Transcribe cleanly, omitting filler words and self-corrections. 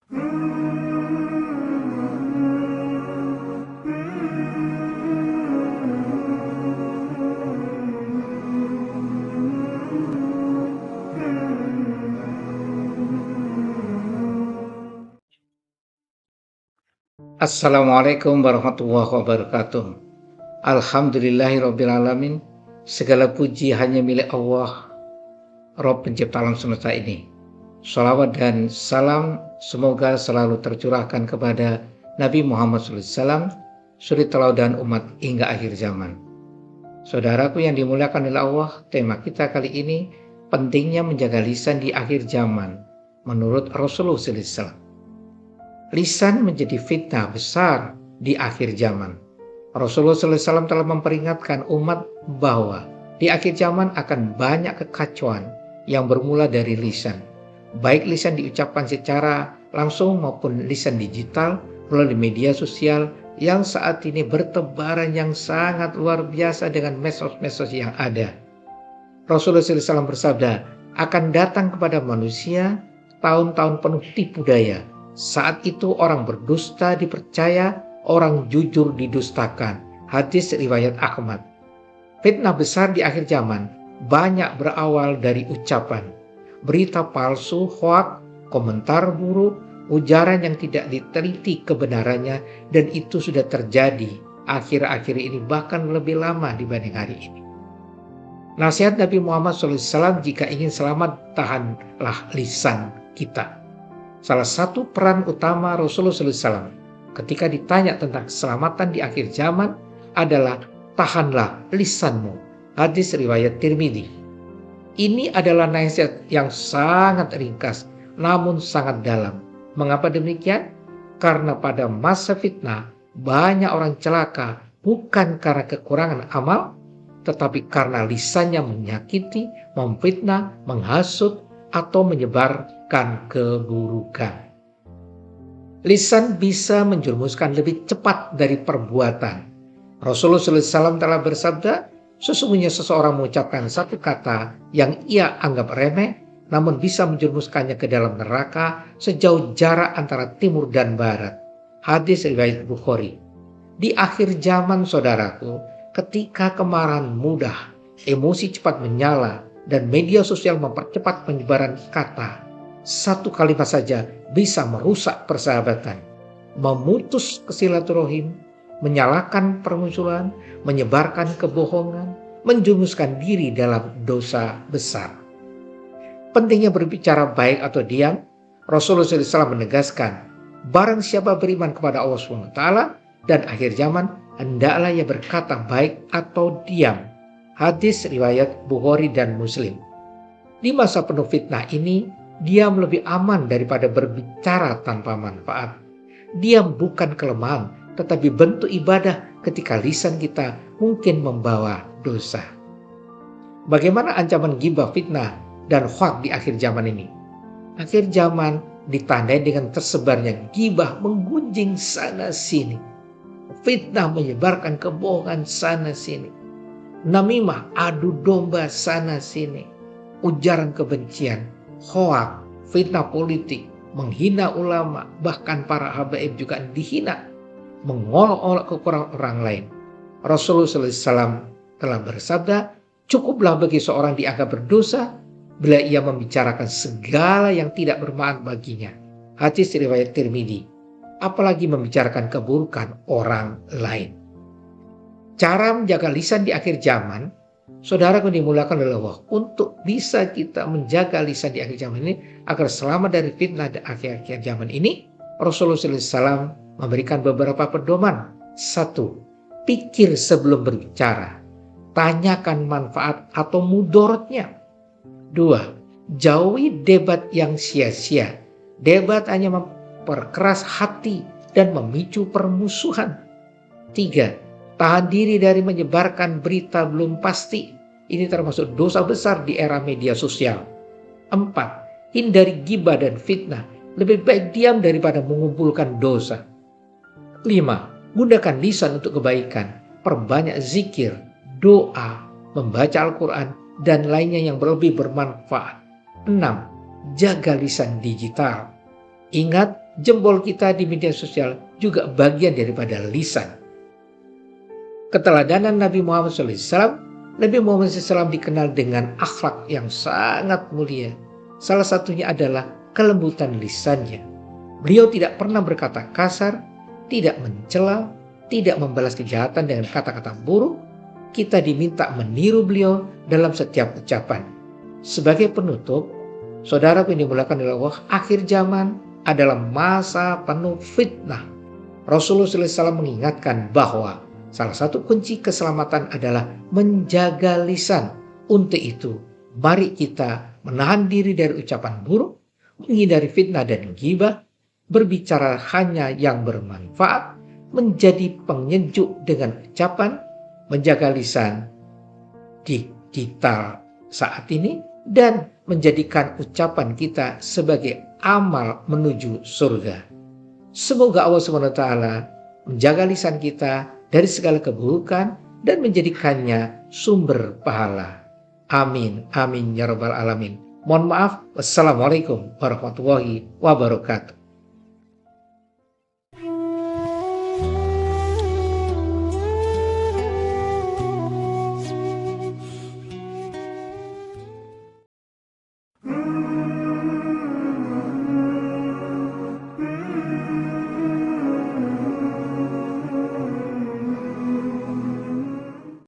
Assalamualaikum warahmatullahi wabarakatuh. Alhamdulillahirabbil alamin. Segala puji hanya milik Allah, Rabb pencipta alam semesta ini. Shalawat dan salam semoga selalu tercurahkan kepada Nabi Muhammad SAW, suri teladan umat hingga akhir zaman. Saudaraku yang dimuliakan oleh Allah, tema kita kali ini pentingnya menjaga lisan di akhir zaman menurut Rasulullah SAW. Lisan menjadi fitnah besar di akhir zaman. Rasulullah SAW telah memperingatkan umat bahwa di akhir zaman akan banyak kekacauan yang bermula dari lisan. Baik lisan diucapkan secara langsung maupun lisan digital melalui media sosial yang saat ini bertebaran yang sangat luar biasa dengan medsos-medsos yang ada. Rasulullah SAW bersabda, akan datang kepada manusia tahun-tahun penuh tipu daya. Saat itu orang berdusta dipercaya, orang jujur didustakan. Hadis riwayat Ahmad. Fitnah besar di akhir zaman banyak berawal dari ucapan, berita palsu, hoaks, komentar buruk, ujaran yang tidak diteliti kebenarannya, dan itu sudah terjadi akhir-akhir ini bahkan lebih lama dibanding hari ini. Nasihat Nabi Muhammad SAW, jika ingin selamat tahanlah lisan kita. Salah satu peran utama Rasulullah SAW ketika ditanya tentang keselamatan di akhir zaman adalah tahanlah lisanmu. Hadis riwayat Tirmidzi. Ini adalah nasihat yang sangat ringkas namun sangat dalam. Mengapa demikian? Karena pada masa fitnah banyak orang celaka bukan karena kekurangan amal, tetapi karena lisannya menyakiti, memfitnah, menghasut, atau menyebarkan keburukan. Lisan bisa menjerumuskan lebih cepat dari perbuatan. Rasulullah SAW telah bersabda, sesungguhnya seseorang mengucapkan satu kata yang ia anggap remeh, namun bisa menjerumuskannya ke dalam neraka sejauh jarak antara timur dan barat. Hadis riwayat Bukhari. Di akhir zaman, saudaraku, ketika kemarahan mudah, emosi cepat menyala, dan media sosial mempercepat penyebaran kata, satu kalimat saja bisa merusak persahabatan, memutus kesilaturahim, menyalakan permusuhan, menyebarkan kebohongan, menjerumuskan diri dalam dosa besar. Pentingnya berbicara baik atau diam, Rasulullah SAW menegaskan, barang siapa beriman kepada Allah SWT dan akhir zaman, hendaklah ia berkata baik atau diam. Hadis riwayat Bukhari dan Muslim. Di masa penuh fitnah ini, diam lebih aman daripada berbicara tanpa manfaat. Diam bukan kelemahan, tetapi bentuk ibadah ketika lisan kita mungkin membawa dosa. Bagaimana ancaman ghibah, fitnah, dan hoaks di akhir zaman ini? Akhir zaman ditandai dengan tersebarnya ghibah menggunjing sana sini, fitnah menyebarkan kebohongan sana sini, namimah adu domba sana sini, ujaran kebencian, hoaks, fitnah politik, menghina ulama, bahkan para habaib juga dihina, mengolok-olok kekurangan orang lain. Rasulullah SAW telah bersabda, cukuplah bagi seorang dianggap berdosa bila ia membicarakan segala yang tidak bermanfaat baginya. Hadis riwayat Tirmidzi. Apalagi membicarakan keburukan orang lain. Cara menjaga lisan di akhir zaman, saudaraku dimuliakan oleh Allah, untuk bisa kita menjaga lisan di akhir zaman ini agar selamat dari fitnah di akhir zaman ini, Rasulullah SAW memberikan beberapa pedoman. 1. Pikir sebelum berbicara. Tanyakan manfaat atau mudorotnya. 2. Jauhi debat yang sia-sia. Debat hanya memperkeras hati dan memicu permusuhan. 3. Tahan diri dari menyebarkan berita belum pasti. Ini termasuk dosa besar di era media sosial. 4. Hindari ghibah dan fitnah. Lebih baik diam daripada mengumpulkan dosa. 5. Gunakan lisan untuk kebaikan. Perbanyak zikir, doa, membaca Al-Quran, dan lainnya yang lebih bermanfaat. 6. Jaga lisan digital. Ingat, jempol kita di media sosial juga bagian daripada lisan. Keteladanan Nabi Muhammad SAW, Nabi Muhammad SAW dikenal dengan akhlak yang sangat mulia. Salah satunya adalah kelembutan lisannya. Beliau tidak pernah berkata kasar, tidak mencela, tidak membalas kejahatan dengan kata-kata buruk. Kita diminta meniru beliau dalam setiap ucapan. Sebagai penutup, saudara yang dimuliakan oleh Allah, akhir zaman adalah masa penuh fitnah. Rasulullah SAW mengingatkan bahwa salah satu kunci keselamatan adalah menjaga lisan. Untuk itu, mari kita menahan diri dari ucapan buruk, menghindari fitnah dan ghibah, berbicara hanya yang bermanfaat, menjadi penyejuk dengan ucapan, menjaga lisan di digital saat ini, dan menjadikan ucapan kita sebagai amal menuju surga. Semoga Allah SWT menjaga lisan kita dari segala keburukan dan menjadikannya sumber pahala. Amin, amin ya rabbal alamin. Mohon maaf. Wassalamualaikum warahmatullahi wabarakatuh.